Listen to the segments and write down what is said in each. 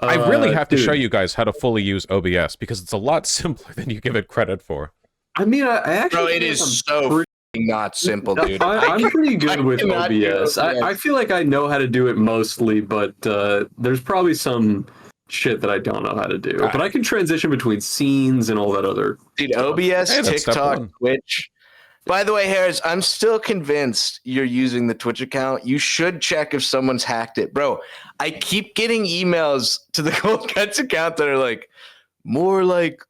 I really have to show dude. you guys how to fully use OBS because it's a lot simpler than you give it credit for. I mean, I actually Bro, it is so not simple, dude. I'm pretty good with cannot do OBS. OBS. I feel like I know how to do it mostly, but there's probably some shit that I don't know how to do. But I can transition between scenes and all that other. Dude, OBS, Hey, that's step TikTok, one. Twitch. By the way, Harris, I'm still convinced you're using the Twitch account. You should check if someone's hacked it. Bro, I keep getting emails to the Cold Cuts account that are like, more like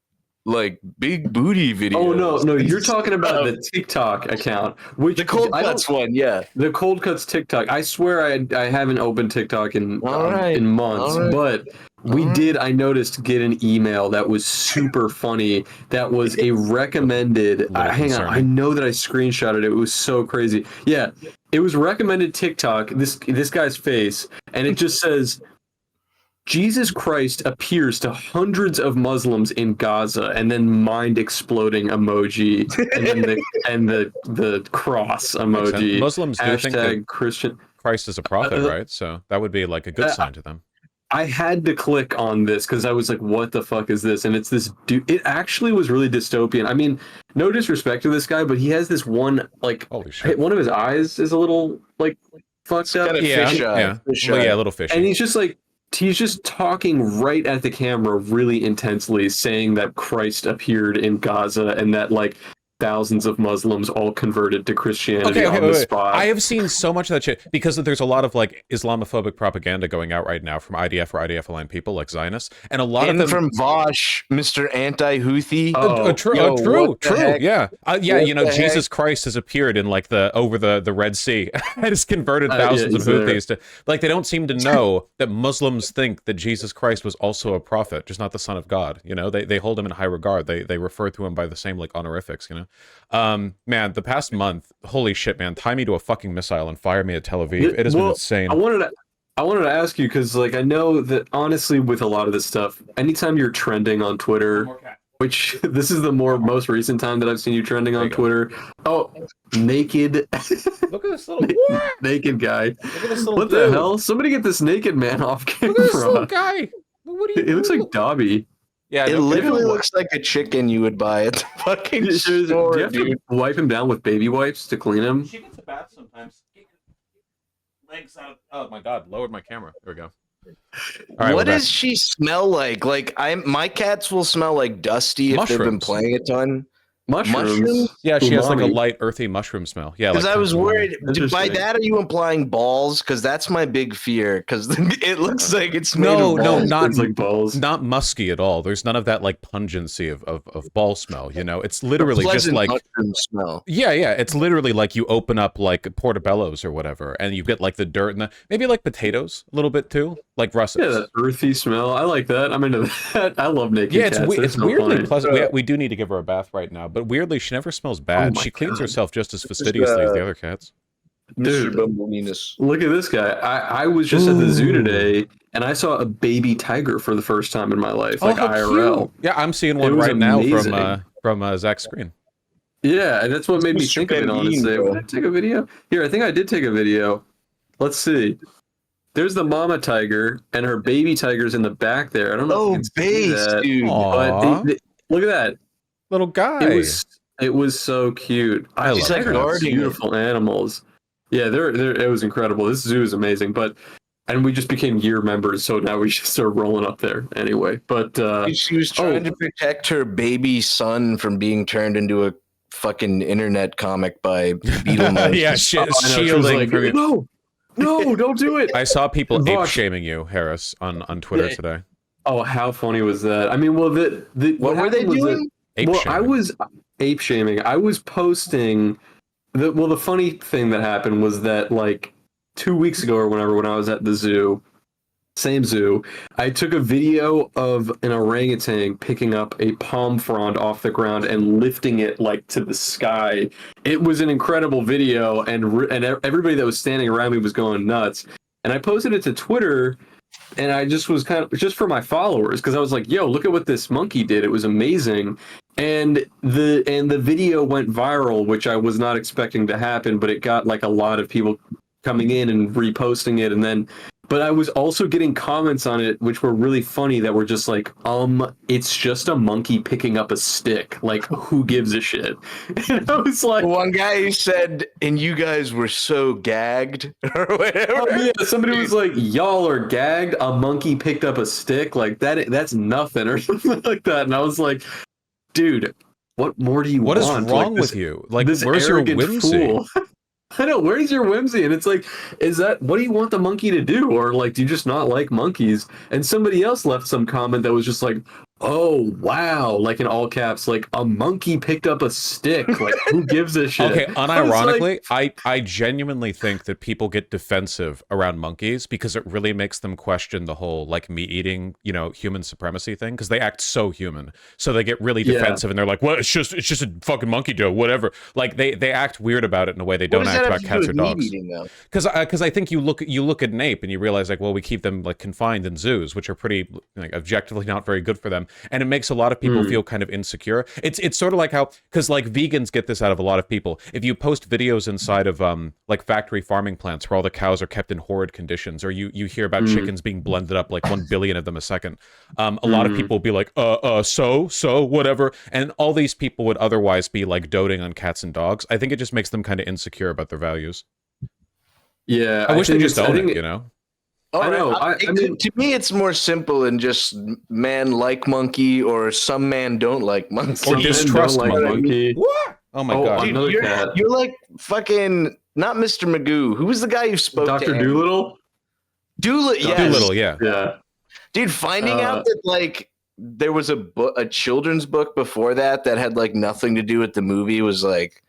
big booty videos. Oh no, you're talking about the TikTok account, which the Cold Cuts one, yeah. The Cold Cuts TikTok. I swear I haven't opened TikTok in months, but we did. I noticed get an email that was super funny. That was a recommended. Hang on, I know that I screenshotted it. It was so crazy. Yeah, it was recommended TikTok. This guy's face, and it just says, Jesus Christ appears to hundreds of Muslims in Gaza, and then mind exploding emoji, and then the cross emoji. Muslims do think that Christian Christ is a prophet, right? So that would be like a good sign to them. I had to click on this because I was like, what the fuck is this? And it's this dude. It actually was really dystopian. I mean, no disrespect to this guy, but he has this one, like, holy shit, one of his eyes is a little, like, fucked up. Yeah, a little fishy. And he's just like, he's just talking right at the camera really intensely, saying that Christ appeared in Gaza and that, like, thousands of Muslims all converted to Christianity on the spot. I have seen so much of that shit because there's a lot of like Islamophobic propaganda going out right now from IDF or IDF-aligned people like Zionists, and a lot of them from Vaush, Mr. Anti-Houthi. True. Yeah, you know, Jesus Christ has appeared in like over the Red Sea and has converted thousands of Houthis to, like, they don't seem to know that Muslims think that Jesus Christ was also a prophet, just not the Son of God. You know, they hold him in high regard. They refer to him by the same like honorifics. You know. Man, the past month, holy shit, man, tie me to a fucking missile and fire me at Tel Aviv. It has been insane. I wanted to ask you because, like, I know that honestly, with a lot of this stuff, anytime you're trending on Twitter, which this is the most recent time that I've seen you trending on Twitter. Oh, naked. Look at this little naked guy. Look at this little what dude. the hell? Somebody get this naked man off camera. Look at this little guy. What are you? It looks like Dobby. Yeah, it literally looks like a chicken you would buy at the fucking store. Do you have to wipe him down with baby wipes to clean him? She gets a bath sometimes. Legs out of, oh my god, lowered my camera. There we go. Right, what does she smell like? Like, my cats will smell like dusty if they've been playing a ton. Mushrooms? Yeah, she has like a light, earthy mushroom smell. Yeah, because like, I was worried. By that, are you implying balls? Because that's my big fear. Because it looks like it's made of balls. not like balls. Not musky at all. There's none of that like pungency of ball smell. You know, it's literally just like mushroom smell. Yeah, it's literally like you open up like portobellos or whatever, and you get like the dirt and maybe like potatoes a little bit too, like russets. Yeah, that earthy smell. I like that. I'm into that. I love naked cats. It's weirdly pleasant. We do need to give her a bath right now. But weirdly, she never smells bad. She cleans herself just as fastidiously as the other cats. Dude, look at this guy. I was just at the zoo today, and I saw a baby tiger for the first time in my life, like IRL. Cute. Yeah, I'm seeing one right now from Zach's screen. Yeah, and that's what made me think of it, honestly. Did I take a video? Here, I think I did take a video. Let's see. There's the mama tiger, and her baby tiger's in the back there. I don't know if you can see that, dude. But look at that. Little guy. It was so cute. I love tigers. Beautiful animals. Yeah, it was incredible. This zoo is amazing, and we just became year members, so now we should start rolling up there anyway. But she was trying to protect her baby son from being turned into a fucking internet comic by Beetlejuice. Yeah, shielding from you. No, don't do it. I saw people ape shaming you, Harris, on Twitter today. Oh, how funny was that? I mean, well, what were they doing? I was ape shaming. I was posting. The funny thing that happened was that, like, 2 weeks ago or whenever, when I was at the zoo, same zoo, I took a video of an orangutan picking up a palm frond off the ground and lifting it like to the sky. It was an incredible video, and everybody that was standing around me was going nuts. And I posted it to Twitter, and I just was kind of just for my followers, because I was like, "Yo, look at what this monkey did! It was amazing." And the video went viral, which I was not expecting to happen, but it got like a lot of people coming in and reposting it, and then But I was also getting comments on it, which were really funny, that were just like, it's just a monkey picking up a stick. Like, who gives a shit? And I was like, one guy who said, and you guys were so gagged or whatever. oh, yeah, somebody was like, y'all are gagged. A monkey picked up a stick. Like that's nothing or something like that. And I was like, dude, what more do you want? What is wrong with you? Like, where's your whimsy? Fool. I know, where's your whimsy? And it's like, what do you want the monkey to do? Or like, do you just not like monkeys? And somebody else left some comment that was just like, oh, wow, like in all caps, like a monkey picked up a stick. Like, who gives a shit? Okay, unironically, I genuinely think that people get defensive around monkeys because it really makes them question the whole, like, meat eating, human supremacy thing, because they act so human. So they get really defensive and they're like, well, it's just a fucking monkey dough, whatever. Like, they act weird about it in a way they don't act about cats or dogs. Because I think you look at an ape and you realize, like, well, we keep them, like, confined in zoos, which are pretty, like, objectively not very good for them. And it makes a lot of people feel kind of insecure. It's sort of like how, because like vegans get this out of a lot of people. If you post videos inside of like factory farming plants where all the cows are kept in horrid conditions, or you hear about chickens being blended up like 1 billion of them a second, a lot of people will be like, so whatever. And all these people would otherwise be like doting on cats and dogs. I think it just makes them kind of insecure about their values. Yeah, I wish they just own it, I know. I mean, to me, it's more simple than just man like monkey or some man don't like monkey. Or distrust like monkey. What? Oh my god. Dude, you're like fucking not Mr. Magoo. Who was the guy who spoke Dr. to Doolittle? Doolittle, yeah. Yeah. Dude, finding out that like there was a children's book before that had like nothing to do with the movie was like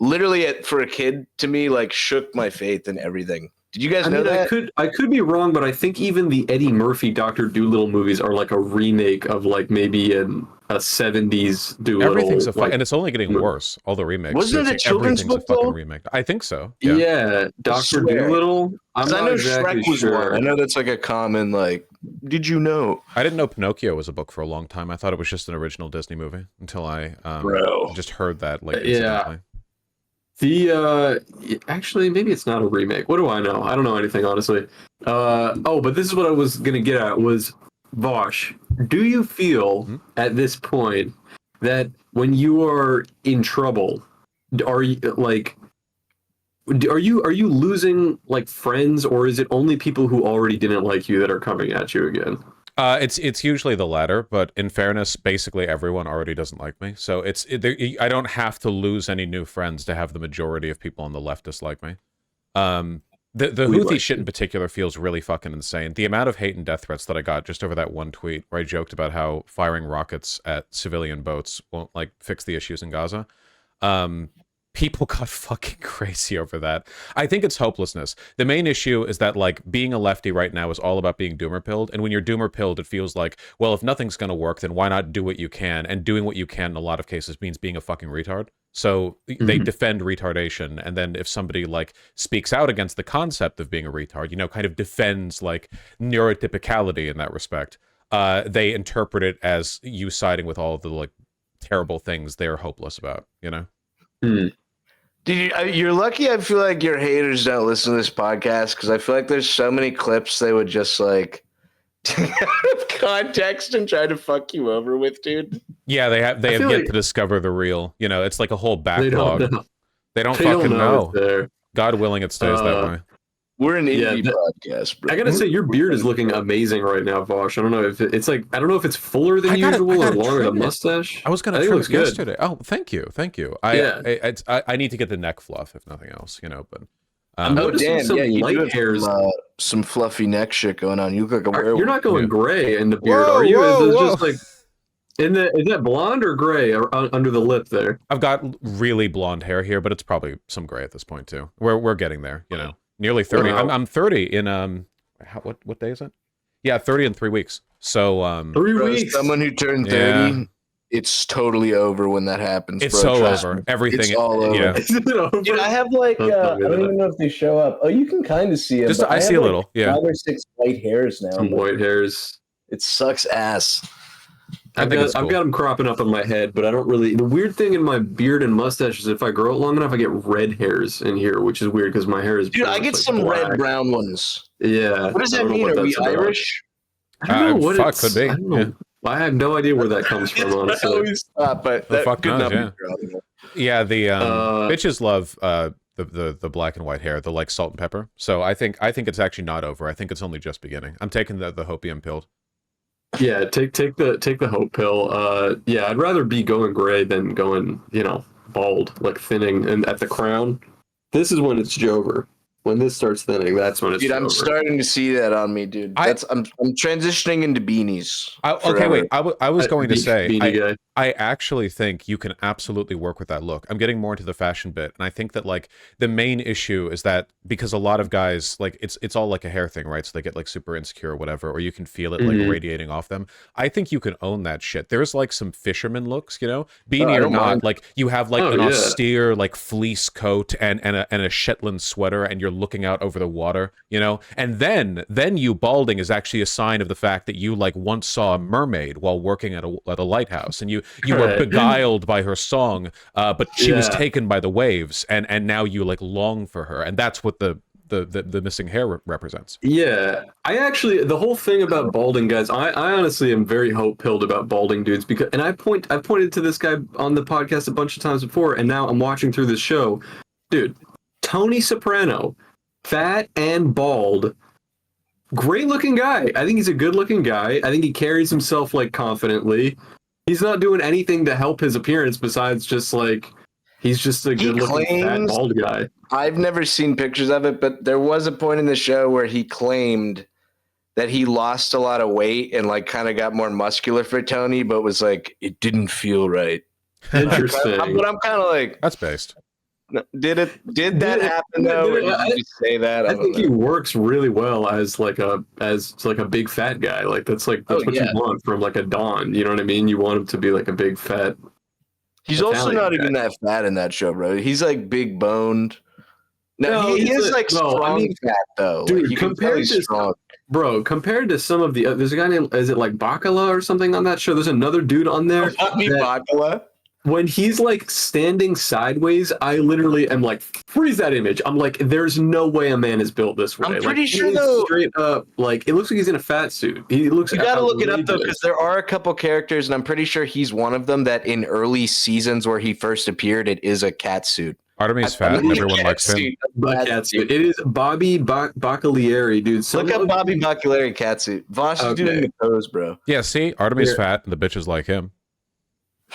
literally for a kid to me like shook my faith in everything. Did you guys know that? I could be wrong, but I think even the Eddie Murphy Dr. Doolittle movies are like a remake of like maybe a 70s Doolittle. Everything's and it's only getting worse. All the remakes. Wasn't it a children's book though? Remake. I think so. Yeah, Dr. Doolittle. I know exactly Shrek was one. I know that's like a common like. Did you know? I didn't know Pinocchio was a book for a long time. I thought it was just an original Disney movie until I just heard that like incidentally. Actually, maybe it's not a remake. What do I know? I don't know anything, honestly. But this is what I was gonna get at was, Vaush, do you feel at this point that when you are in trouble, are you losing like friends, or is it only people who already didn't like you that are coming at you again? It's usually the latter, but in fairness, basically everyone already doesn't like me. So I don't have to lose any new friends to have the majority of people on the left dislike me. The Houthi shit in particular feels really fucking insane. The amount of hate and death threats that I got just over that one tweet where I joked about how firing rockets at civilian boats won't like fix the issues in Gaza. People got fucking crazy over that. I think it's hopelessness. The main issue is that, like, being a lefty right now is all about being doomer-pilled, and when you're doomer-pilled, it feels like, well, if nothing's gonna work, then why not do what you can? And doing what you can in a lot of cases means being a fucking retard. So they defend retardation, and then if somebody, like, speaks out against the concept of being a retard, kind of defends, like, neurotypicality in that respect, they interpret it as you siding with all of the, like, terrible things they're hopeless about, Dude, you're lucky. I feel like your haters don't listen to this podcast because I feel like there's so many clips they would just like take out of context and try to fuck you over with, dude. Yeah, they have yet to discover the real. It's like a whole backlog. They don't fucking know. God willing, it stays that way. We're an indie podcast, bro. I gotta say, your beard is looking amazing right now, Vaush. I don't know if it's like, I don't know if it's fuller than usual or longer than mustache. I was gonna trim it yesterday. Oh, thank you. I need to get the neck fluff, if nothing else, but. I'm noticing some light hairs. Some fluffy neck shit going on. You look like a werewolf. You're not going gray in the beard, are you? Is it just like, is that blonde or gray under the lip there? I've got really blonde hair here, but it's probably some gray at this point too. We're getting there, Nearly 30. Wow. I'm 30 in what day is it? Yeah, 30 in 3 weeks. So 3 weeks. Someone who turned 30, it's totally over when that happens. It's so over. Everything. It's all over. Yeah. Is it over? Dude, I have like I don't even know if they show up. Oh, you can kind of see them. I see a little. Yeah. 5 or 6 white hairs now. Some white hairs. It sucks ass. I've got them cropping up on my head, but I don't really. The weird thing in my beard and mustache is if I grow it long enough, I get red hairs in here, which is weird because my hair is. Dude, I get some red brown ones. Yeah. What does that mean? Are we Irish? I don't know what fuck, could be. I don't know. Yeah. I have no idea where that comes from, honestly. I always thought, but that fuck could knows, not be true. Yeah, the bitches love the black and white hair, the like salt and pepper. So I think it's actually not over. I think it's only just beginning. I'm taking the hopium pill. Yeah, take the hope pill. Yeah, I'd rather be going gray than going, bald, like thinning and at the crown. This is when it's Jover. When this starts thinning, that's when it's Dude, Jover. I'm starting to see that on me, dude. I'm transitioning into beanies. Okay, wait. I was going to say, beanie guy. I actually think you can absolutely work with that look. I'm getting more into the fashion bit, and I think that like the main issue is that because a lot of guys like it's all like a hair thing, right? So they get like super insecure or whatever, or you can feel it like radiating off them. I think you can own that shit. There's like some fisherman looks, beanie or not, mind. like you have like an austere like fleece coat and a Shetland sweater, and you're looking out over the water, and then you balding is actually a sign of the fact that you like once saw a mermaid while working at a lighthouse, and you were beguiled by her song, but she was taken by the waves, and now you like long for her, and that's what the missing hair represents. Yeah, the whole thing about balding guys, I honestly am very hope-pilled about balding dudes because, and I pointed to this guy on the podcast a bunch of times before, and now I'm watching through this show, dude. Tony Soprano, fat and bald, great looking guy. I think he's a good looking guy. I think he carries himself like confidently. He's not doing anything to help his appearance besides just like he's just a good looking fat bald guy. I've never seen pictures of it, but there was a point in the show where he claimed that he lost a lot of weight and like kind of got more muscular for Tony, but was like it didn't feel right. Interesting. But I'm kind of like, that's based. Did that happen though? Or did you say that? I think he works really well as like a big fat guy. Like that's what you want from like a Don. You know what I mean? You want him to be like a big fat. He's also not even that fat in that show, bro. He's like big boned. No, he is like strong fat though. Dude, like, compared to some of the there's a guy named, is it like Bacala or something on that show? There's another dude on there. Bacala. When he's like standing sideways, I literally am like, freeze that image. I'm like, there's no way a man is built this way. I'm pretty sure though, straight up, like it looks like he's in a fat suit. He looks. You gotta look it up though, because there are a couple characters, and I'm pretty sure he's one of them. That in early seasons where he first appeared, it is a cat suit. Artemy's fat, and everyone likes him. It is Bobby Bacalieri, dude. Look up Bobby Bacalieri catsuit. Vaush is doing the pose, bro. Yeah, see, Artemy's fat, and the bitches like him.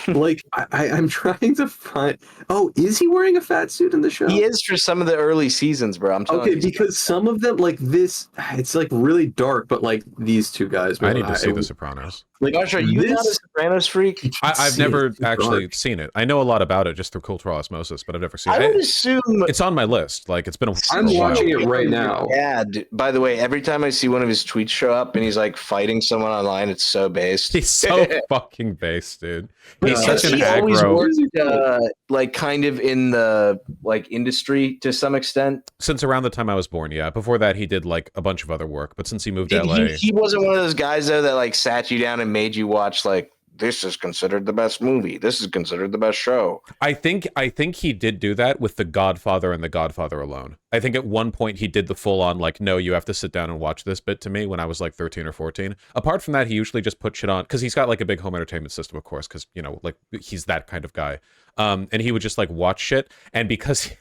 Like I'm trying to find. Oh, is he wearing a fat suit in the show? He is for some of the early seasons, bro. I'm telling you. Okay, because some of them like this, it's like really dark, but like these two guys. I need to see The Sopranos. Like, Gosh, are you not a Sopranos freak? I've never actually seen it. I know a lot about it just through cultural osmosis, but I've never seen it. I would assume it's on my list. Like it's been a I'm watching it right now. Yeah. By the way, every time I see one of his tweets show up and he's like fighting someone online, it's so based. He's so fucking based, dude. He's such an always aggro. Worked, like kind of in the like industry to some extent. Since around the time I was born, yeah. Before that, he did like a bunch of other work, but since he moved to LA, he wasn't one of those guys though that like sat you down and made you watch like this is considered the best movie. This is considered the best show. I think he did do that with The Godfather and The Godfather alone. I think at one point he did the full on like, no, you have to sit down and watch this bit to me when I was like 13 or 14. Apart from that, he usually just put shit on because he's got like a big home entertainment system, of course, because like he's that kind of guy. And he would just like watch shit, and because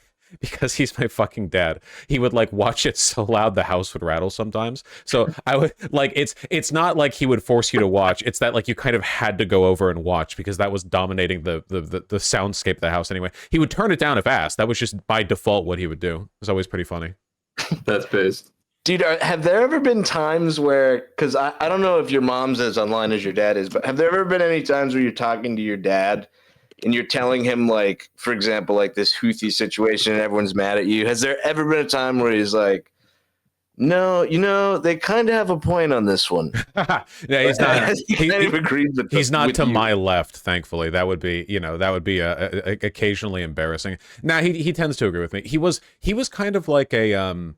he's my fucking dad, he would like watch it so loud the house would rattle sometimes. So I would like it's not like he would force you to watch. It's that like you kind of had to go over and watch because that was dominating the soundscape of the house anyway. He would turn it down if asked. That was just by default what he would do. It was always pretty funny. That's based. Dude, have there ever been times where, because I don't know if your mom's as online as your dad is, but have there ever been any times where you're talking to your dad and you're telling him, like, for example, like this Houthi situation and everyone's mad at you? Has there ever been a time where he's like, no, they kind of have a point on this one? Yeah, he's not. He's not to you. my left, thankfully. That would be, that would be occasionally embarrassing. Nah, he tends to agree with me. He was kind of like an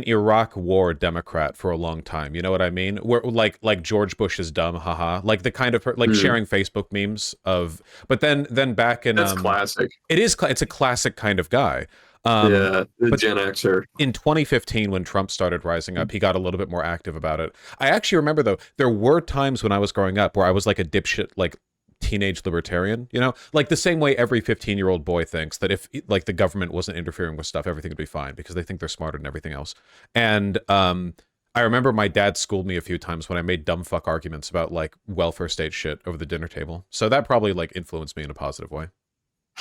Iraq War Democrat for a long time. You know what I mean? Where like George Bush is dumb, haha. Like the kind of sharing Facebook memes of. But then back in that's classic. It's a classic kind of guy. The but Gen Xer. in 2015, when Trump started rising up, he got a little bit more active about it. I actually remember, though, there were times when I was growing up where I was like a dipshit, like teenage libertarian, you know, like the same way every 15-year-old boy thinks that if like the government wasn't interfering with stuff, everything would be fine because they think they're smarter than everything else. And I remember my dad schooled me a few times when I made dumb fuck arguments about like welfare state shit over the dinner table. So that probably like influenced me in a positive way.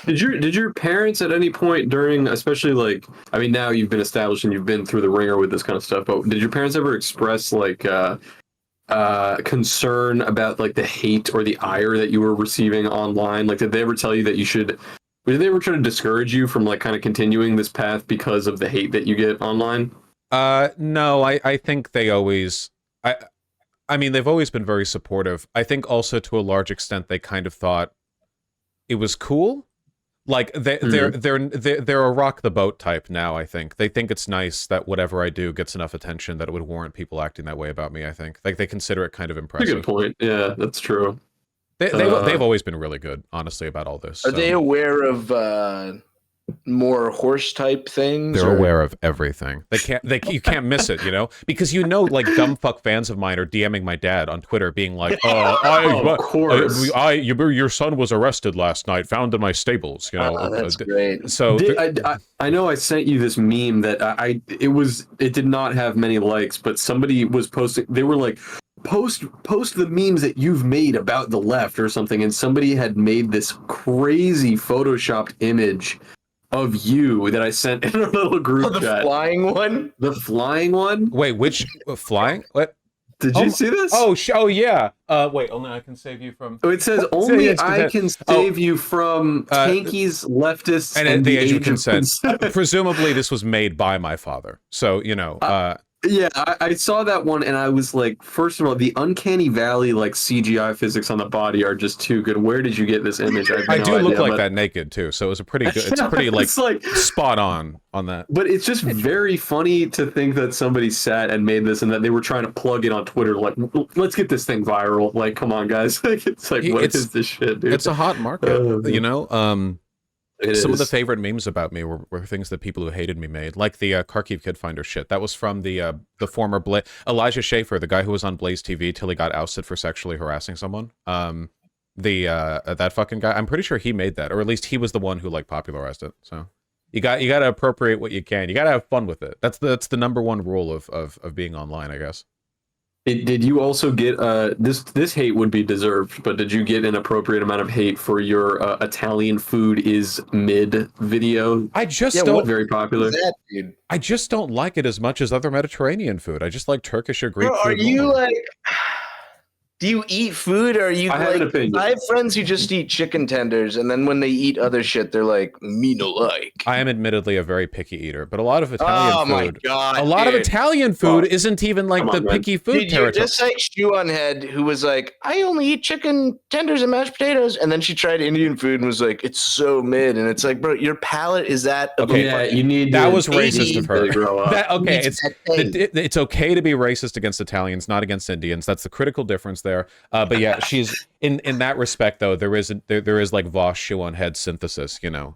Did your parents at any point during, especially like, I mean, now you've been established and you've been through the ringer with this kind of stuff, but did your parents ever express like concern about like the hate or the ire that you were receiving online? Like, did they ever tell you that you should? Did they ever try to discourage you from like kind of continuing this path because of the hate that you get online? No, I think they always, I mean, they've always been very supportive. I think also to a large extent they kind of thought it was cool. Like they're a rock the boat type now. I think they think it's nice that whatever I do gets enough attention that it would warrant people acting that way about me. I think like they consider it kind of impressive. That's a good point. Yeah, that's true. They've always been really good, honestly, about all this. Are they aware of more horse type things? They're aware of everything. You can't miss it, you know, because you know, like dumb fuck fans of mine are DMing my dad on Twitter, being like, of course, your son was arrested last night, found in my stables. You know, that's great. So I know I sent you this meme that it did not have many likes, but somebody was posting. They were like, post the memes that you've made about the left or something, and somebody had made this crazy photoshopped image of you that I sent in a little group chat. The flying one? The flying one? Wait, which flying? What? Did you see this? Oh yeah. Wait, only I can save you from. Oh, it says only I can save you from tankies, leftists, and the age of consent. Presumably, this was made by my father. So you know. Yeah, I saw that one and I was like, first of all, the uncanny valley like CGI physics on the body are just too good. Where did you get this image? I do look like that naked too, so it was a pretty good. It's pretty like spot on that. But it's just very funny to think that somebody sat and made this and that they were trying to plug it on Twitter. Like, let's get this thing viral. Like, come on, guys. It's like, what is this shit, dude? It's a hot market, you know. Some of the is. favorite memes about me were things that people who hated me made, like the Kharkiv Kid Finder shit. That was from the former Elijah Schaefer, the guy who was on Blaze TV till he got ousted for sexually harassing someone. That fucking guy. I'm pretty sure he made that, or at least he was the one who like popularized it. So you got to appropriate what you can. You got to have fun with it. That's the number one rule of being online, I guess. Did you also get this hate would be deserved, but did you get an appropriate amount of hate for your Italian food is mid video? I just don't very popular. Dude? I just don't like it as much as other Mediterranean food. I just like Turkish or Greek food. Are you like? Do you eat food, or are you? I have an opinion. I have friends who just eat chicken tenders, and then when they eat other shit, they're like, "Me no like." I am admittedly a very picky eater, but a lot of Italian food. Oh my god! A lot of Italian food isn't even like the picky food territory. Just like Shoe on Head, who was like, "I only eat chicken tenders and mashed potatoes," and then she tried Indian food and was like, "It's so mid," and it's like, bro, your palate is that. Okay, yeah, you need that was racist of her. Okay, it's okay to be racist against Italians, not against Indians. That's the critical difference there. But yeah, she's in that respect though. There is like Vaush Shoe on Head synthesis. You know,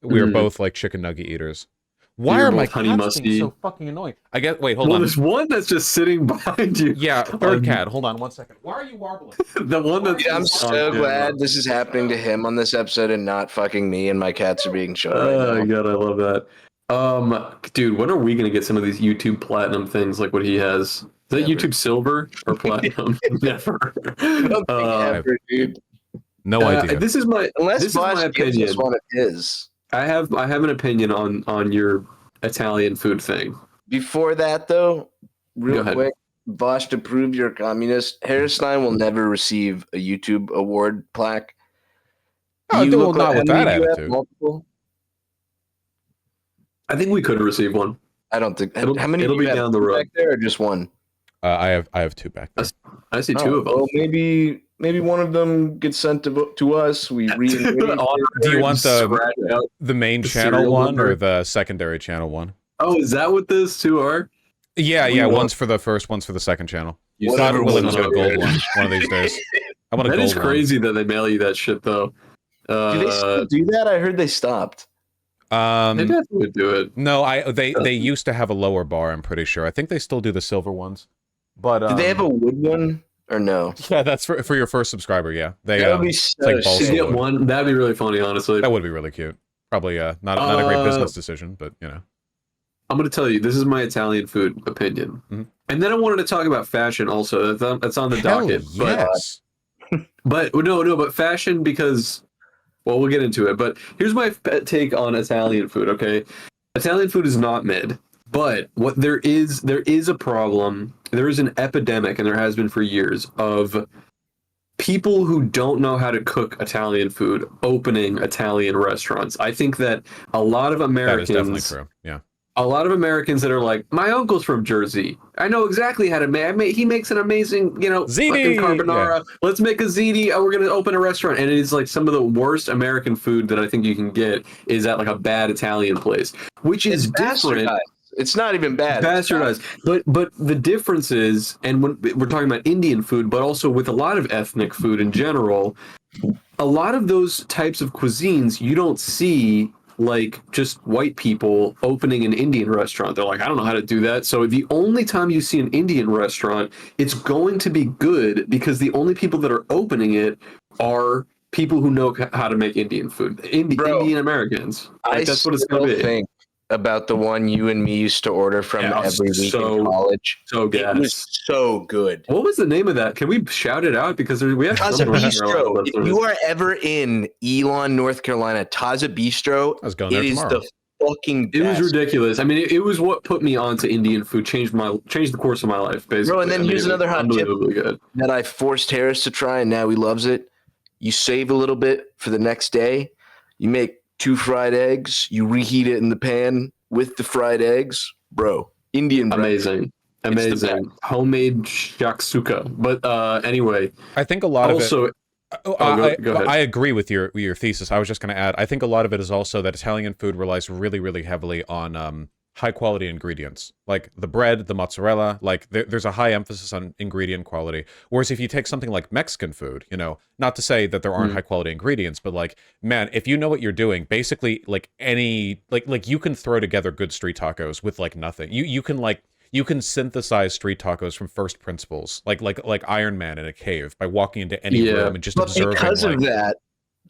we are both like chicken nugget eaters. Why are my cats being so fucking annoying? I get. Wait, hold on. There's one that's just sitting behind you. Yeah, third cat. Hold on 1 second. Why are you warbling? The one that's. I'm so glad this is happening to him on this episode and not fucking me, and my cats are being shown. Oh my god, I love that. Dude, when are we gonna get some of these YouTube platinum things like what he has? Is that YouTube silver or platinum? Never. I don't think ever, dude. No idea. This is my opinion. One of his. I have an opinion on your Italian food thing. Before that, though, real quick, Vaush, to prove you're a communist, Harrisstein will never receive a YouTube award plaque. Oh, well, not with that attitude. I think we could receive one. I don't think. How many? It'll be down the road. Back there, or just one? I have two back there. I see two of them. Well, maybe one of them gets sent to us. We read. Do you want the main channel one or the secondary channel one? Oh, is that what those two are? Yeah. One's for the first, one's for the second channel. God willing, we'll get a gold one of these days. I want a gold one. That is crazy that they mail you that shit though. Do they still do that? I heard they stopped. They definitely would do it. No, they used to have a lower bar, I'm pretty sure. I think they still do the silver ones. But Did they have a wood one or no? Yeah, that's for your first subscriber, yeah. They that would be so like balsa get wood. one. That'd be really funny, honestly. That would be really cute. Probably not a great business decision, but you know. I'm going to tell you, this is my Italian food opinion. Mm-hmm. And then I wanted to talk about fashion also. That's on the docket. Yes. But but fashion because, well, we'll get into it. But here's my take on Italian food, okay? Italian food is not mid. But what there is a problem. There is an epidemic, and there has been for years, of people who don't know how to cook Italian food opening Italian restaurants. I think that a lot of Americans... That is definitely true, yeah. A lot of Americans that are like, my uncle's from Jersey. I know exactly how to make. He makes an amazing, ziti! Fucking carbonara. Yeah. Let's make a ziti. We're gonna open a restaurant, and it is like some of the worst American food that I think you can get is at like a bad Italian place, which is different. It's not even bad. Bastardized. But the difference is, and when we're talking about Indian food, but also with a lot of ethnic food in general, a lot of those types of cuisines you don't see like just white people opening an Indian restaurant. They're like, I don't know how to do that. So the only time you see an Indian restaurant, it's going to be good because the only people that are opening it are people who know how to make Indian food. Indian Americans. Like, that's what it's going to be. Think about the one you and me used to order from every week in college. So good. It was so good. What was the name of that? Can we shout it out? Because we have Taza Bistro. If you are ever in Elon, North Carolina, Taza Bistro, it is the fucking best. It was ridiculous. I mean, it was what put me onto Indian food, changed the course of my life, basically. Bro, and then here's another hot tip good. that I forced Harris to try, and now he loves it. You save a little bit for the next day. You make 2 fried eggs. You reheat it in the pan with the fried eggs. Bro, Indian bread. Amazing. Homemade shakshuka. But anyway. I think a lot of it... Go ahead. I agree with your thesis. I was just going to add, I think a lot of it is also that Italian food relies really, really heavily on high quality ingredients, like the bread, the mozzarella. Like there's a high emphasis on ingredient quality. Whereas if you take something like Mexican food, not to say that there aren't high quality ingredients, but like, man, if you know what you're doing, basically like like you can throw together good street tacos with like nothing. You can synthesize street tacos from first principles, like Iron Man in a cave, by walking into any room and just observing. Because of that,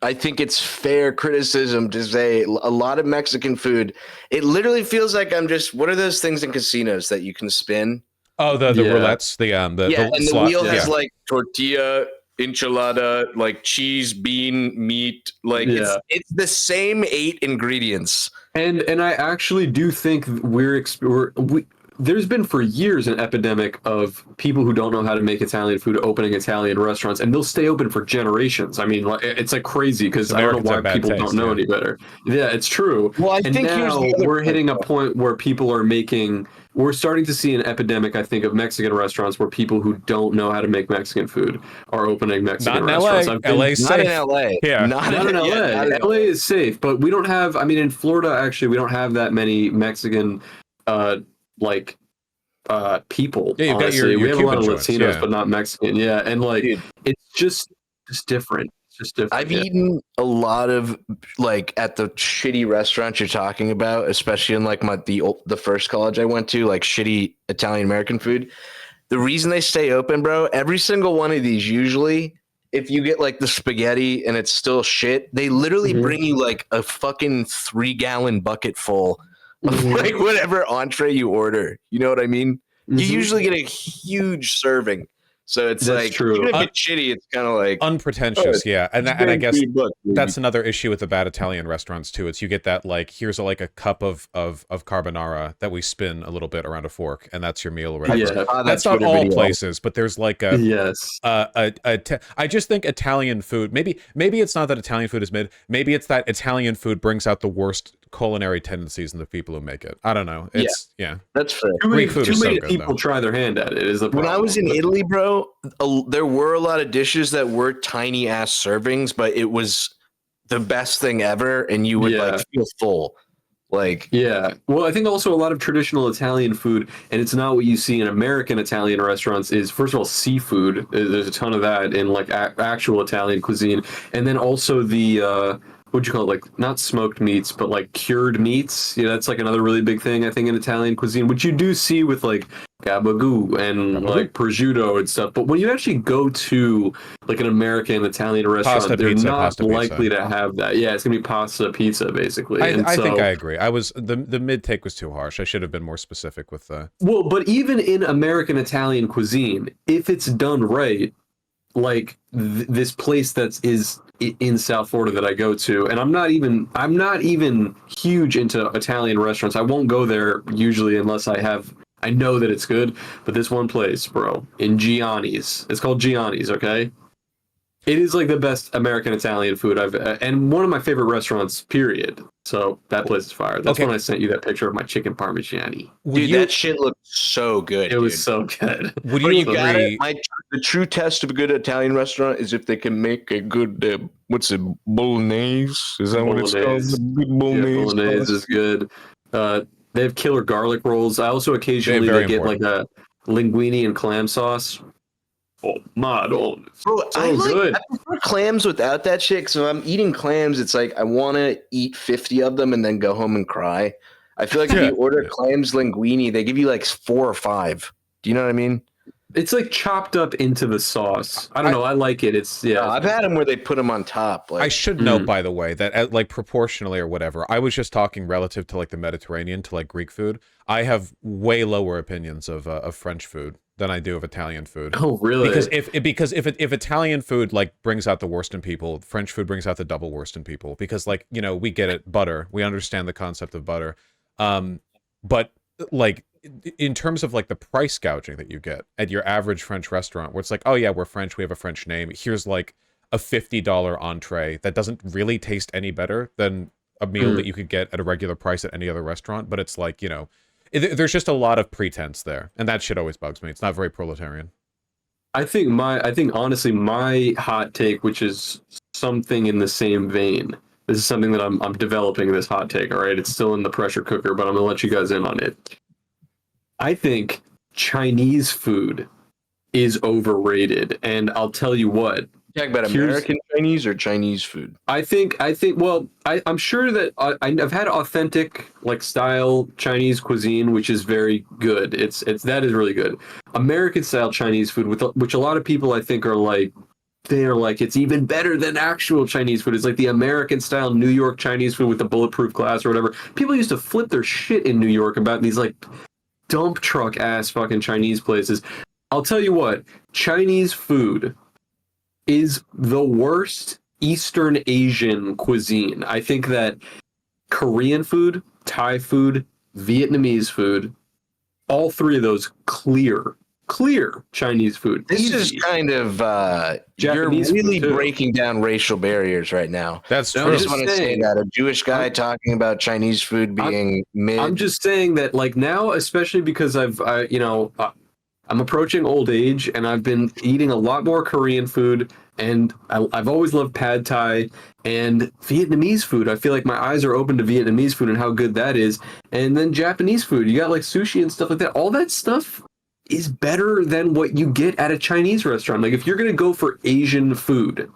I think it's fair criticism to say a lot of Mexican food, it literally feels like what are those things in casinos that you can spin? Oh, the roulettes, and the wheel has like tortilla, enchilada, like cheese, bean, meat, like it's the same 8 ingredients. And I actually do think there's been for years an epidemic of people who don't know how to make Italian food opening Italian restaurants, and they'll stay open for generations. I mean, it's like crazy because I don't know why people don't know any better. Yeah, it's true. Well, I think now we're hitting a point where people are we're starting to see an epidemic, I think, of Mexican restaurants where people who don't know how to make Mexican food are opening Mexican restaurants. Not in LA. Yeah. Not in LA. LA is safe, but we don't have, in Florida, actually, we don't have that many Mexican people. Yeah, you've got your we have Cuban a lot of joints, Latinos, but not Mexican. Yeah, and it's just different. It's just different. I've eaten a lot of at the shitty restaurants you're talking about, especially in the first college I went to, like shitty Italian American food. The reason they stay open, bro, every single one of these, usually, if you get the spaghetti and it's still shit, they literally bring you a fucking 3-gallon bucket full of whatever entree you order. You know what I mean? You usually get a huge serving. So it's true. Even if it's shitty, it's kind of unpretentious, yeah. And I guess that's another issue with the bad Italian restaurants too. It's you get that here's a cup of carbonara that we spin a little bit around a fork, and that's your meal or whatever. Yeah, that's not all places, but there's I just think Italian food. Maybe it's not that Italian food is mid. Maybe it's that Italian food brings out the worst culinary tendencies in the people who make it. I don't know. It's that's fair. Too many people try their hand at it. Is the problem. When I was in Italy, bro, there were a lot of dishes that were tiny ass servings, but it was the best thing ever, and you would feel full. Well, I think also a lot of traditional Italian food, and it's not what you see in American Italian restaurants, is first of all seafood. There's a ton of that in actual Italian cuisine, and then also the what'd you call it? Like not smoked meats, but like cured meats. You know, that's like another really big thing I think in Italian cuisine, which you do see with like gabagool and like prosciutto and stuff. But when you actually go to like an American Italian restaurant, Pasta, they're pizza, not pasta, likely pizza. to have that. Yeah, it's gonna be pasta, pizza, basically. I think I agree. I was the mid take was too harsh. I should have been more specific with the. Well, but even in American Italian cuisine, if it's done right, like this place that is in South Florida that I go to, and I'm not even huge into Italian restaurants. I won't go there usually unless I know that it's good. But this one place, bro, in Gianni's, it's called Gianni's, okay? It is like the best American Italian food and one of my favorite restaurants, period. So that place is fire. That's when I sent you that picture of my chicken parmigiani. Dude, that shit looked so good. It was so good. Would you agree? The true test of a good Italian restaurant is if they can make a good, bolognese? Is that what it's called? Good bolognese. Yeah, bolognese is good. They have killer garlic rolls. I also occasionally get like a linguine and clam sauce. Oh, bro, I prefer clams without that shit. So I'm eating clams. It's like I want to eat 50 of them and then go home and cry. I feel like if you order clams linguine, they give you like 4 or 5. Do you know what I mean? It's like chopped up into the sauce. I don't know. I like it. It's I've had them where they put them on top. Like, I should note, by the way, that like proportionally or whatever, I was just talking relative to like the Mediterranean to like Greek food. I have way lower opinions of French food than I do of Italian food. Oh, really? Because if Italian food like brings out the worst in people, French food brings out the double worst in people. Because like, you know, we get it, butter. We understand the concept of butter. But like in terms of like the price gouging that you get at your average French restaurant, where it's like, oh yeah, we're French, we have a French name. Here's like a $50 entree that doesn't really taste any better than a meal that you could get at a regular price at any other restaurant. But it's like, you know, there's just a lot of pretense there, and that shit always bugs me. It's not very proletarian. I think honestly, my hot take, which is something in the same vein. This is something that I'm developing, this hot take. All right, it's still in the pressure cooker, but I'm gonna let you guys in on it. I think Chinese food is overrated, and I'll tell you what. You talking about American Chinese or Chinese food? I think. Well, I'm sure that I've had authentic like style Chinese cuisine, which is very good. That is really good. American style Chinese food, which a lot of people I think are like, they're like it's even better than actual Chinese food. It's like the American style New York Chinese food with the bulletproof glass or whatever. People used to flip their shit in New York about these like dump truck ass fucking Chinese places. I'll tell you what, Chinese food is the worst Eastern Asian cuisine. I think that Korean food, Thai food, Vietnamese food, all three of those clear Chinese food. This is kind of you're really breaking down rational barriers right now. That's true. I just want to say that a Jewish guy talking about Chinese food being mid. I'm just saying that like now, especially because I'm approaching old age and I've been eating a lot more Korean food, and I've always loved pad thai and Vietnamese food. I feel like my eyes are open to Vietnamese food and how good that is. And then Japanese food, you got like sushi and stuff like that. All that stuff is better than what you get at a Chinese restaurant. Like if you're going to go for Asian food,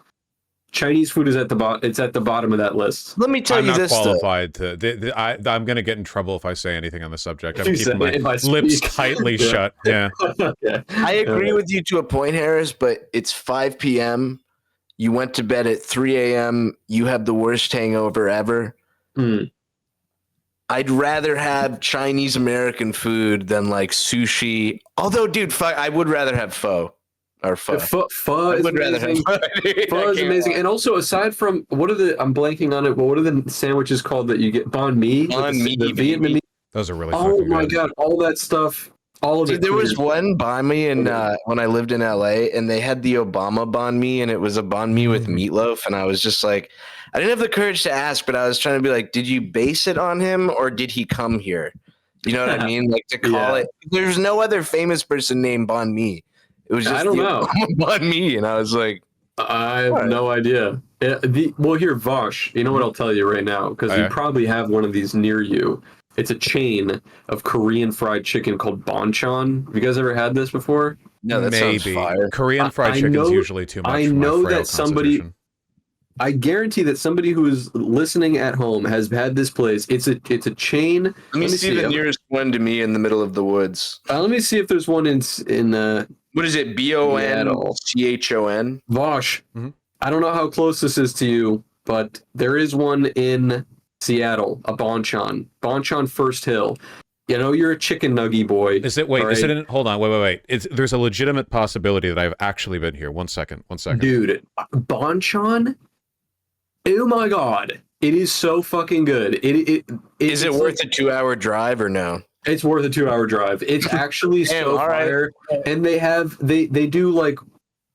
Chinese food is at the bottom. It's at the bottom of that list. Let me tell you this. I'm not qualified to. I'm going to get in trouble if I say anything on the subject. I'm keeping my lips tightly shut. Yeah. I agree with you to a point, Harris. But it's 5 p.m. You went to bed at 3 a.m. You have the worst hangover ever. I'd rather have Chinese American food than like sushi. Although, dude, I would rather have pho. Or pho. Pho is amazing. Pho is amazing. And also, aside from I'm blanking on it, but what are the sandwiches called that you get? Banh mi? Banh mi. The Vietnamese. Those are really Oh my God. All that stuff. All of it. There was one banh mi when I lived in LA, and they had the Obama banh mi, and it was a banh mi with meatloaf. And I was just like, I didn't have the courage to ask, but I was trying to be like, did you base it on him or did he come here? You know what I mean? Like to call it. There's no other famous person named banh mi. It was just I don't know. banh mi, and I was like, I have no idea. Well, here, Vaush, you know what I'll tell you right now, because you probably have one of these near you. It's a chain of Korean fried chicken called Bonchon. Have you guys ever had this before? No, that sounds fire. Korean fried chicken is usually too much. I know that somebody. I guarantee that somebody who is listening at home has had this place. It's a chain. Let me see the nearest one to me in the middle of the woods. Let me see if there's one in what is it? Bonchon? Vaush. Mm-hmm. I don't know how close this is to you, but there is one in Seattle, a Bonchon First Hill. You know, you're a chicken nuggy boy. Is it? Wait, right? Is it in? Hold on, wait. There's a legitimate possibility that I've actually been here. One second. Dude, Bonchon. Oh my god, it is so fucking good. Is it worth a 2-hour drive or no? It's worth a 2-hour drive. It's actually so fire, and they do like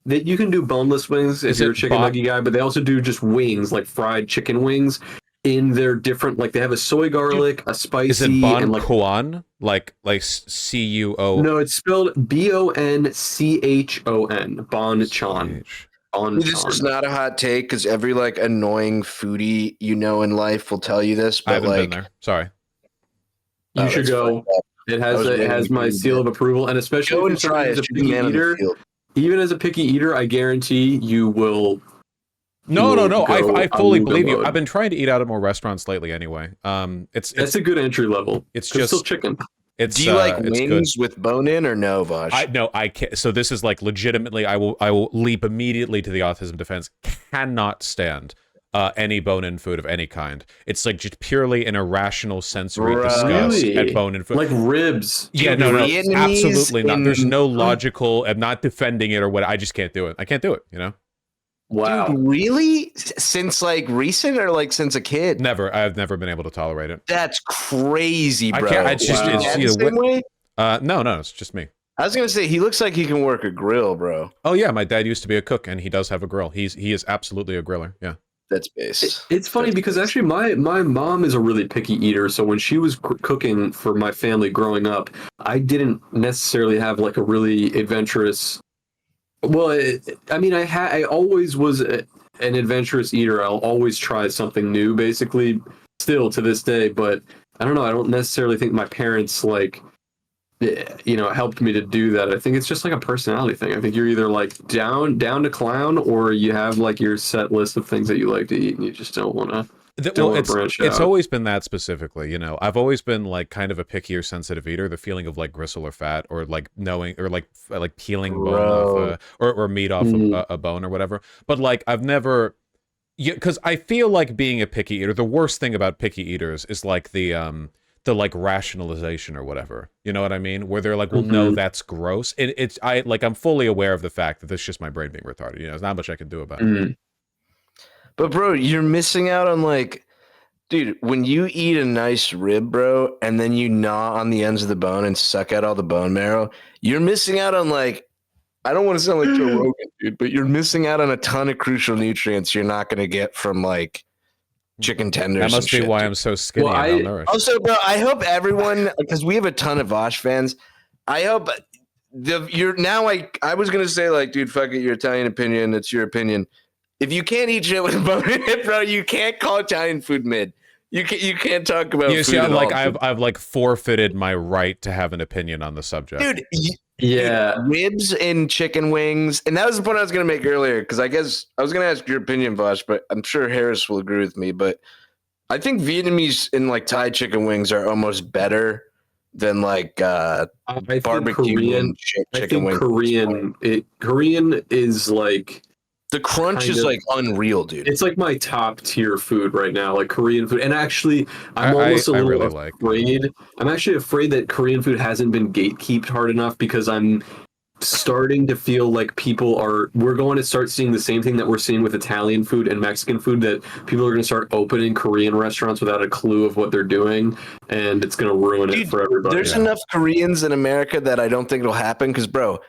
that. You can do boneless wings if you're a chicken nugget guy, but they also do just wings, like fried chicken wings in their different. Like they have a soy garlic, a spicy. Is it Bon Quan? Like CUO? No, it's spelled BONCHON. Bonchon. This is not a hot take because every like annoying foodie you know in life will tell you this. But I haven't been there. Sorry. You should go. It has my seal of approval, and especially go if and try as a picky eater. Even as a picky eater, I guarantee you will. No. I fully believe you. I've been trying to eat out at more restaurants lately. Anyway, it's a good entry level. It's just still chicken. Do you like wings with bone in or no, Vaush? No, I can't. So this is like legitimately. I will leap immediately to the autism defense. Cannot stand any bone-in food of any kind. It's like just purely an irrational sensory disgust at bone-in food, like ribs. Yeah, no, absolutely not. There's no logical. I'm not defending it or what. I just can't do it. I can't do it. You know. Wow. Dude, really? Since like recent or like since a kid? Never. I've never been able to tolerate it. That's crazy, bro. I can't. It's just. It's the same way? No. It's just me. I was gonna say he looks like he can work a grill, bro. Oh yeah, my dad used to be a cook, and he does have a grill. He is absolutely a griller. Yeah. That's base. It's funny because actually my mom is a really picky eater. So when she was cooking for my family growing up, I didn't necessarily have like a really adventurous. Well, I always was an adventurous eater. I'll always try something new, basically, still to this day. But I don't know. I don't necessarily think my parents helped me to do that. I think it's just like a personality thing. I think you're either like down to clown, or you have like your set list of things that you like to eat, and you just don't want to. It's always been that specifically. You know, I've always been like kind of a picky or sensitive eater. The feeling of like gristle or fat, or like knowing, or like peeling bone off, or meat off a bone or whatever. But like I've never, because I feel like being a picky eater. The worst thing about picky eaters is like the like rationalization or whatever. You know what I mean? Where they're like, well, no, that's gross. I'm fully aware of the fact that this is just my brain being retarded. You know, there's not much I can do about it. But bro, you're missing out on like, dude, when you eat a nice rib, bro, and then you gnaw on the ends of the bone and suck out all the bone marrow, you're missing out on like, I don't want to sound like Joe Rogan, dude, but you're missing out on a ton of crucial nutrients you're not going to get from like chicken tenders. That must be why I'm so skinny and malnourished. Also, bro, I hope everyone, because we have a ton of Vaush fans, I hope I was going to say like, dude, fuck it, your Italian opinion, it's your opinion. If you can't eat shit with bone in it, bro, you can't call Italian food mid. You can't talk about food. See, I've like forfeited my right to have an opinion on the subject. Dude, yeah. Ribs and chicken wings. And that was the point I was going to make earlier, because I guess I was going to ask your opinion, Vaush, but I'm sure Harris will agree with me. But I think Vietnamese and like Thai chicken wings are almost better than like barbecue chicken wings. Korean is like. The crunch is like unreal, dude. It's like my top tier food right now, like Korean food. And actually, I'm almost a little afraid. I'm actually afraid that Korean food hasn't been gatekeeped hard enough, because I'm starting to feel like we're going to start seeing the same thing that we're seeing with Italian food and Mexican food, that people are going to start opening Korean restaurants without a clue of what they're doing, and it's going to ruin it for everybody. There's enough Koreans in America that I don't think it'll happen, because, bro,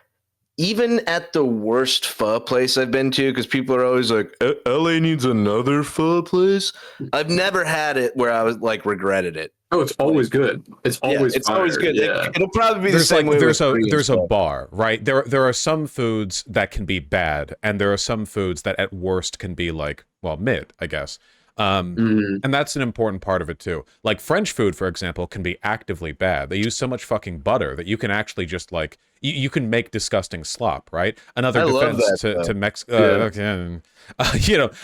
even at the worst pho place I've been to, because people are always like, LA needs another pho place. I've never had it where I was like regretted it. Oh, it's always good. It's always good. Yeah. It'll probably be the same way. There's a bar, right? There are some foods that can be bad, and there are some foods that at worst can be like, well, mid, I guess. And that's an important part of it too. Like French food, for example, can be actively bad. They use so much fucking butter that you can actually just like you can make disgusting slop, right? Another defense to Mexican,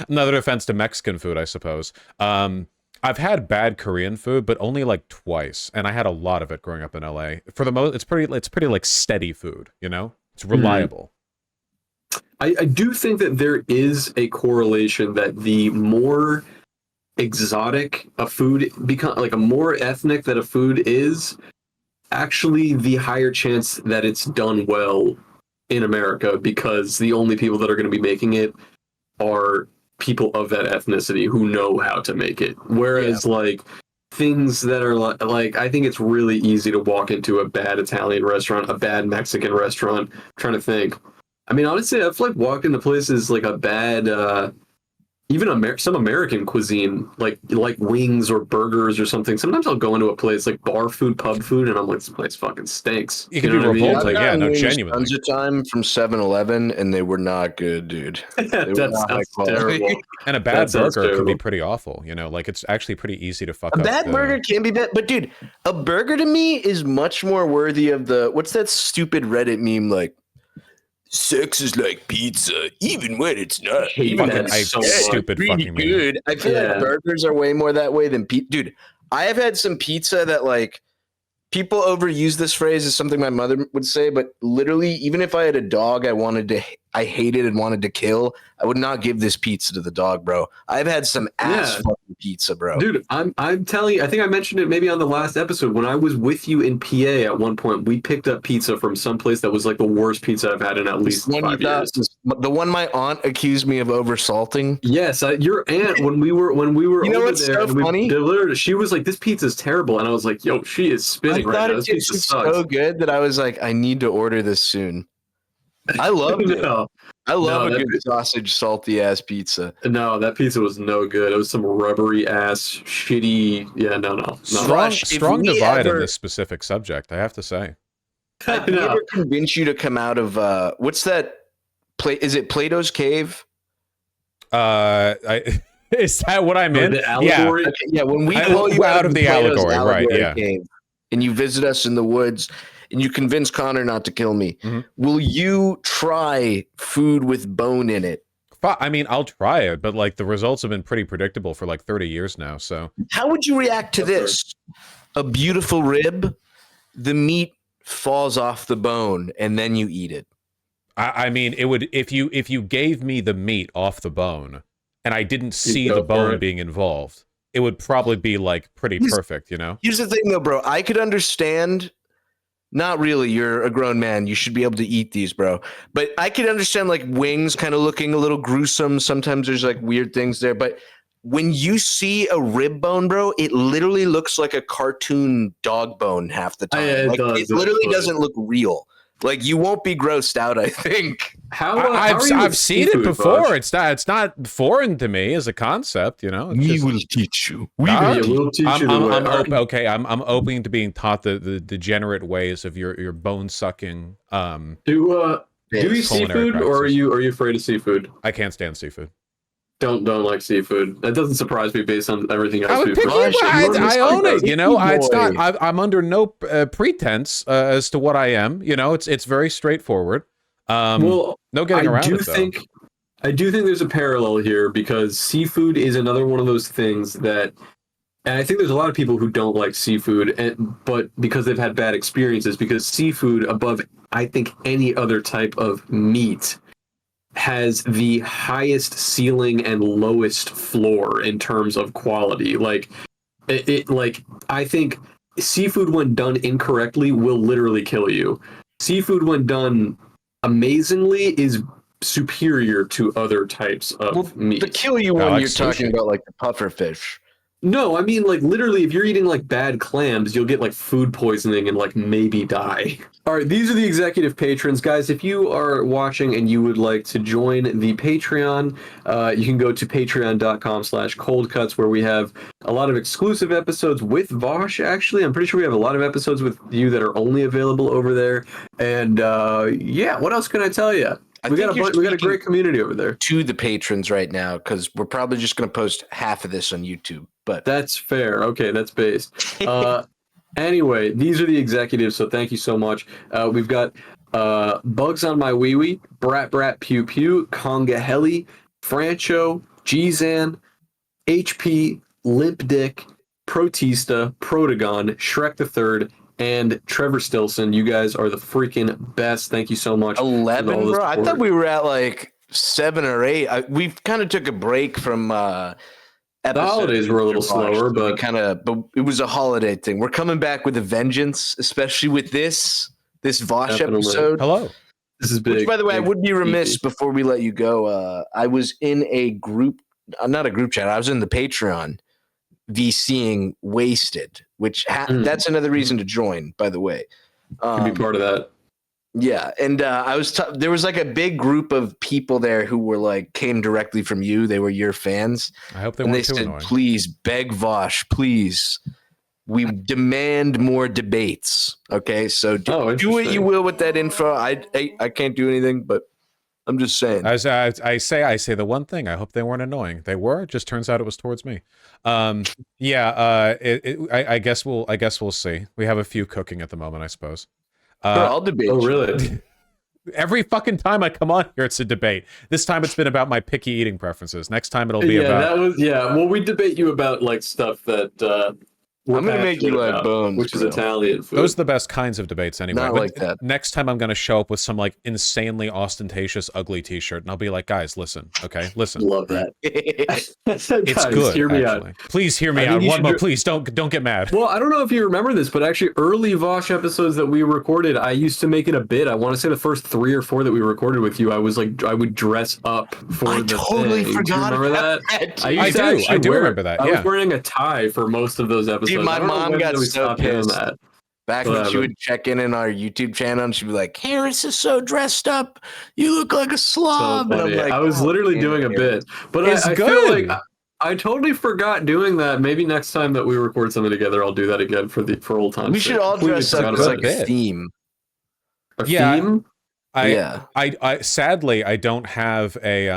another defense to Mexican food, I suppose. I've had bad Korean food, but only like twice, and I had a lot of it growing up in LA. For the most, it's pretty like steady food, you know? It's reliable. I do think that there is a correlation that the more exotic a food become, like a more ethnic that a food is, actually the higher chance that it's done well in America, because the only people that are going to be making it are people of that ethnicity who know how to make it. Whereas like things that are like I think it's really easy to walk into a bad Italian restaurant, a bad Mexican restaurant. I'm trying to think. I mean, honestly, I've like walked into places like a bad, even some American cuisine, like wings or burgers or something. Sometimes I'll go into a place like bar food, pub food, and I'm like, this place fucking stinks. You can be revolting, yeah, no, genuinely. Tons of time from 7-Eleven, and they were not good, dude. That's terrible. And a bad burger can be pretty awful, you know, like it's actually pretty easy to fuck up. A bad burger can be bad, but dude, a burger to me is much more worthy of what's that stupid Reddit meme like? Sex is like pizza, even when it's not. Stupid fucking good. Meme. I feel like burgers are way more that way than pizza. Dude, I have had some pizza that like people overuse this phrase as something my mother would say, but literally, even if I had a dog I hated and wanted to kill, I would not give this pizza to the dog, bro. I've had some ass fucking pizza, bro. Dude, I'm telling you, I think I mentioned it maybe on the last episode. When I was with you in PA at one point, we picked up pizza from some place that was like the worst pizza I've had in at least 5 years. The one my aunt accused me of oversalting. Yes, your aunt when we were you know over what's there, so funny? She was like, "This pizza's terrible," and I was like, "Yo, she is spinning right now. This pizza sucks." So good that I was like, I need to order this soon. I loved it. I love a good sausage, salty ass pizza. No, that pizza was no good. It was some rubbery ass, shitty. Yeah, no. Strong divide in this specific subject, I have to say. I'd never convince you to come out of what's that? Is it Plato's Cave? Is that what I'm in? The allegory? Yeah. Okay, yeah. When we pull you out of the allegory, right? Yeah. Cave, and you visit us in the woods, and you convince Connor not to kill me, will you try food with bone in it? I mean, I'll try it, but like the results have been pretty predictable for like 30 years now. So how would you react to this? A beautiful rib, the meat falls off the bone, and then you eat it. I mean, it would if you gave me the meat off the bone and I didn't see the bone being involved, it would probably be like pretty perfect, you know? Here's the thing though, bro. I could understand. Not really. You're a grown man. You should be able to eat these, bro. But I could understand like wings kind of looking a little gruesome. Sometimes there's like weird things there. But when you see a rib bone, bro, it literally looks like a cartoon dog bone half the time. It literally doesn't look real. Like you won't be grossed out, I think. I've seen it before. It's not foreign to me as a concept, you know. We will teach you. We'll teach you. I'm open to being taught the degenerate ways of your bone sucking. Do you eat seafood, or are you afraid of seafood? I can't stand seafood. Don't like seafood. That doesn't surprise me based on everything else. I own it. You know, it's not. I'm under no pretense as to what I am. You know, it's very straightforward. No getting around it. I do think there's a parallel here, because seafood is another one of those things that, and I think there's a lot of people who don't like seafood, but because they've had bad experiences, because seafood, above I think any other type of meat, has the highest ceiling and lowest floor in terms of quality. Like I think seafood when done incorrectly will literally kill you. Seafood when done amazingly is superior to other types of meat. The kill you one, you're talking about like the puffer fish. No, I mean like literally if you're eating like bad clams, you'll get like food poisoning and like maybe die. All right, these are the executive patrons. Guys, if you are watching and you would like to join the Patreon, you can go to patreon.com/coldcuts, where we have a lot of exclusive episodes with Vaush, actually. I'm pretty sure we have a lot of episodes with you that are only available over there. And yeah, what else can I tell you? We got a great community over there. To the patrons right now, because we're probably just going to post half of this on YouTube. But that's fair. Okay, that's based. Anyway, these are the executives, so thank you so much. We've got Bugs on My Wee Wee, Brat Brat Pew Pew, Conga Heli, Francho, Gzan, HP, Limp Dick, Protista, Protagon, Shrek the Third, and Trevor Stilson. You guys are the freaking best. Thank you so much. 11, bro. I thought we were at like 7 or 8. We kind of took a break from the holidays were a little slower, but it was a holiday thing. We're coming back with a vengeance, especially with this Vaush episode. Hello. This is big. Which, by the way, I would be remiss before we let you go. I was in a group, not a group chat. I was in the Patreon VCing Wasted, which that's another reason to join, by the way. Could be part of that. Yeah, and there was like a big group of people there who were like came directly from you. They were your fans. I hope they weren't too annoying. Please beg Vaush, please. We demand more debates. Okay, so do what you will with that info. I can't do anything, but I'm just saying. As I say the one thing. I hope they weren't annoying. They were. It just turns out it was towards me. I guess we'll see. We have a few cooking at the moment, I suppose. I'll debate. Oh, really? Every fucking time I come on here, it's a debate. This time it's been about my picky eating preferences. Next time it'll be about. Well, we debate you about like stuff that. I'm gonna make you like bones, which is Italian food. Those are the best kinds of debates, anyway. Not like that. Next time I'm gonna show up with some like insanely ostentatious, ugly T-shirt, and I'll be like, guys, listen, okay, listen. Love that. It's good. Hear me out. Please hear me out. One more, please. Don't get mad. Well, I don't know if you remember this, but actually, early Vaush episodes that we recorded, I used to make it a bit. I want to say the first 3 or 4 that we recorded with you, I was like, I would dress up for the totally thing. forgot. Do you remember that? I do remember that. I was wearing a tie for most of those episodes. Dude, my mom got so pissed. Back when she would check in our YouTube channel, and she'd be like, "Harris is so dressed up. You look like a slob." So and I'm like, I was literally doing a bit, but I feel like I totally forgot doing that. Maybe next time that we record something together, I'll do that again for old times. We should all dress up as like a theme. A theme? I sadly I don't have a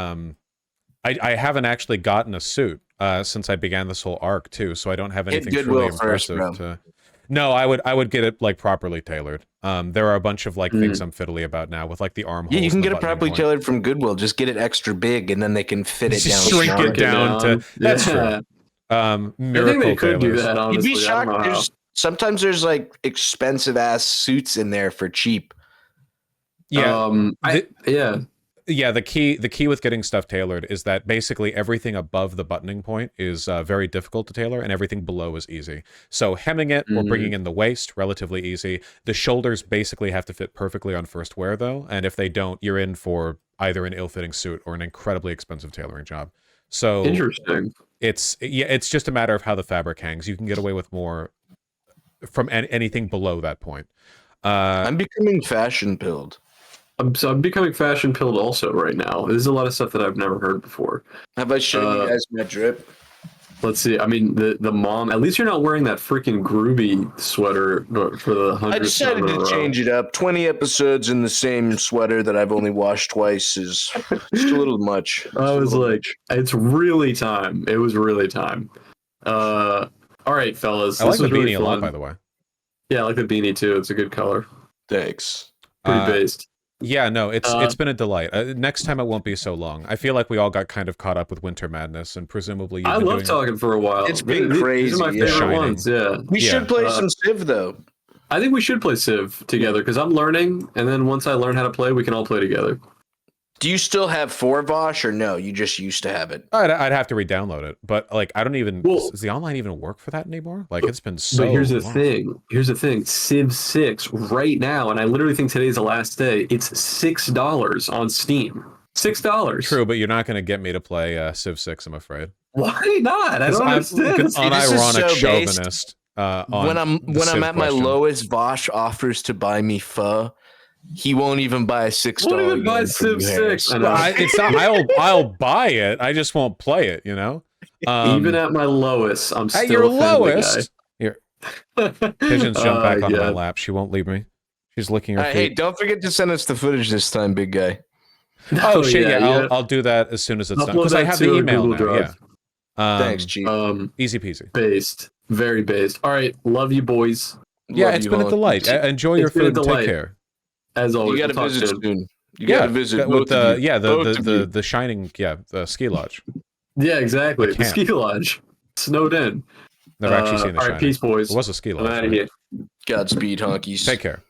I haven't actually gotten a suit since I began this whole arc too, so I don't have anything truly impressive No, I would get it like properly tailored. There are a bunch of like things I'm fiddly about now with like the armholes. Yeah, you can get it properly tailored from Goodwill. Just get it extra big, and then they can fit it down. Shrink it down to. That's true. Miracle I think they could do that. Honestly, you'd be shocked. Sometimes there's like expensive ass suits in there for cheap. Yeah. Yeah, the key with getting stuff tailored is that basically everything above the buttoning point is very difficult to tailor, and everything below is easy. So hemming it or bringing in the waist, relatively easy. The shoulders basically have to fit perfectly on first wear, though, and if they don't, you're in for either an ill-fitting suit or an incredibly expensive tailoring job. So interesting. It's just a matter of how the fabric hangs. You can get away with more from anything below that point. I'm becoming fashion pilled. I'm becoming fashion pilled also right now. There's a lot of stuff that I've never heard before. Have I shown you guys my drip? Let's see. I mean, the mom. At least you're not wearing that freaking Groovy sweater for the 100th. I decided to change it up. 20 episodes in the same sweater that I've only washed twice is just a little much. I was like, it's really time. It was really time. All right, fellas. I like the beanie a lot, by the way. Yeah, I like the beanie too. It's a good color. Thanks. Pretty based. Yeah, no, it's been a delight. Next time it won't be so long. I feel like we all got kind of caught up with Winter Madness, and presumably I love talking for a while. It's been crazy. These are my favorite ones. Yeah, we should play some Civ though. I think we should play Civ together because I'm learning, and then once I learn how to play, we can all play together. Do you still have 4 Vaush or no? You just used to have it. I'd have to re-download it, but like I don't even. Does the online even work for that anymore? Like it's been so. But here's the long. thing. Here's the thing. Civ 6 right now, and I literally think today's the last day. It's $6 on Steam. $6. True, but you're not going to get me to play Civ 6. I'm afraid. Why not? I don't understand. Unironic chauvinist. When I'm at my lowest, Vaush offers to buy me pho. He won't even buy a $6. Won't even buy Civ 6. It's not. I'll buy it. I just won't play it. You know. Even at my lowest, I'm still at your a lowest. Here, Pigeons jump back onto my lap. She won't leave me. She's licking her feet. Hey, don't forget to send us the footage this time, big guy. Oh shit! Yeah, I'll do that as soon as it's done because I have the email now. Drive. Yeah. Thanks, Chief. Easy peasy. Based, very based. All right, love you, boys. Yeah, it's been a delight. Enjoy your food and take care. As always, you got to visit soon. You got to visit with the shining the ski lodge. Yeah, exactly. The ski lodge, snowed in. Never actually seen the All right, Shining. peace, boys. It was a ski lodge. I'm out of here. Godspeed, honkies. Take care.